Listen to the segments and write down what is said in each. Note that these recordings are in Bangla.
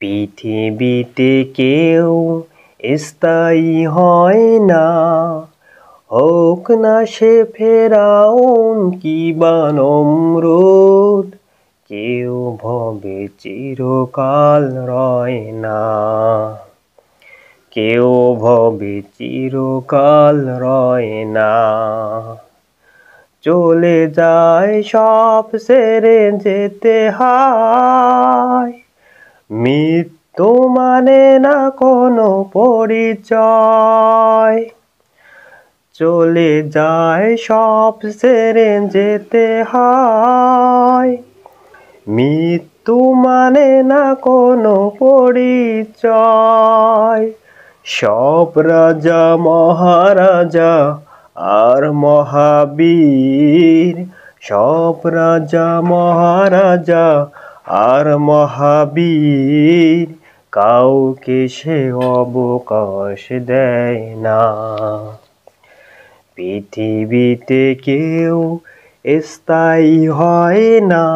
পৃথিবীতে কেউ স্থায়ী হয় না, হোক না সে ফেরাউন কিবা নমরুদ। কেউ ভবে চিরকাল রয় না, কেউ ভবে চিরকাল রয় না। চলে যায় সব ছেড়ে যেতে হয়, মৃত্যু মানে না কোনো পরিচয়। চলে যায় সব ছেড়ে যেতে হয়, মৃত্যু মানে না কোনো পরিচয়। সব রাজা মহারাজা আর মহাবীর, সব রাজা মহারাজা আর মহাবীর, কাউকে সে অবকাশ দেয় না। পৃথিবীতে কেউ স্থায়ী হয় না,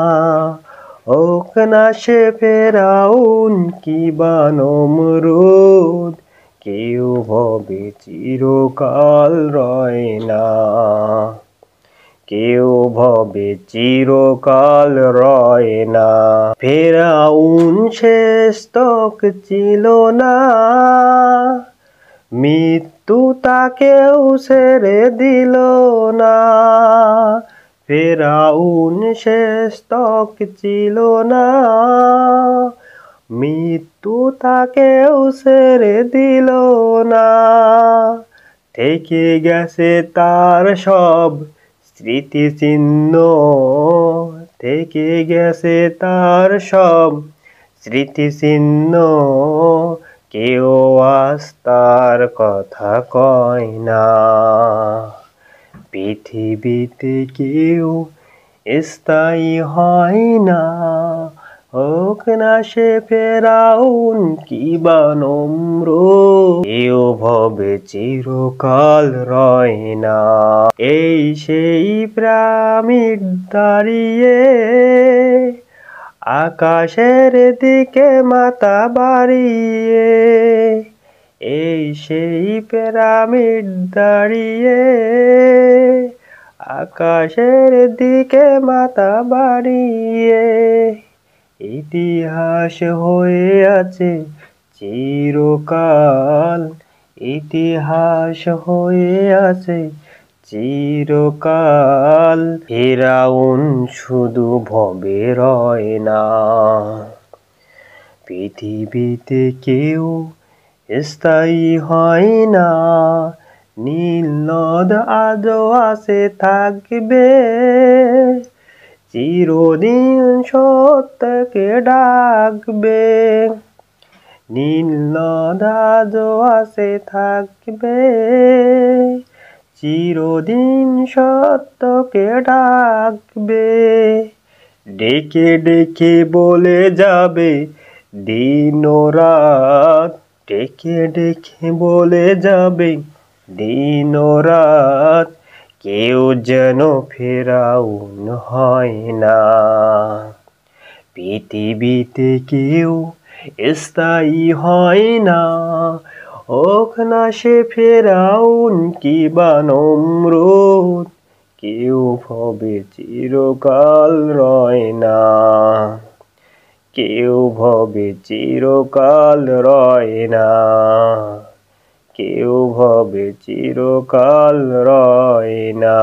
হোক না সে ফেরাউন কিবা নমরুদ। কেউ ভবে চিরকাল রয় না, কেউ ভবে চিরকাল রয় না। ফেরাউন শেষ তক ছিল না, মৃত্যু তাকেও ছেড়ে দিল না। ফেরাউন শেষ তক ছিল না, মৃত্যু তাকেও ছেড়ে দিল না। থেকে গেছে তার সব স্মৃতিচিহ্ন, থেকে গেছে তার সব স্মৃতিচিহ্ন। কেউ আজ তার কথা কয় না। পৃথিবীতে কেউ স্থায়ী হয় না, হোক না সে ফেরাউন কিবা নমরুদ। কেউ ভবে চিরকাল রয় না। এই সেই পিরামিড দাঁড়িয়ে আকাশের দিকে মাথা বাড়িয়ে, এই সেই পিরামিড দাঁড়িয়ে আকাশের দিকে মাথা বাড়িয়ে। ইতিহাস হয়ে আছে চিরকাল, ইতিহাস হয়ে আছে চিরকাল। ফেরাউন শুধু ভবে রয় না। পৃথিবীতে কেউ স্থায়ী হয় না, নীল নদ আজও আছে থাকবে, চিরদিন সত্যকে ডাকবে। নীল নদ আজও আছে থাকবে, চিরদিন সত্যকে ডাকবে। ডেকে ডেকে বলে যাবে দিন ও রাত, ডেকে ডেকে বলে যাবে দিন ও রাত। কেউ যেন ফেরাউন হয় না। পৃথিবীতে কেউ স্থায়ী হয় না, হোক না সে ফেরাউন কিবা নমরুদ। কেউ ভবে চিরকাল রয় না, কেউ ভবে চিরকাল রয় না, কেউ ভবে চিরকাল রয় না।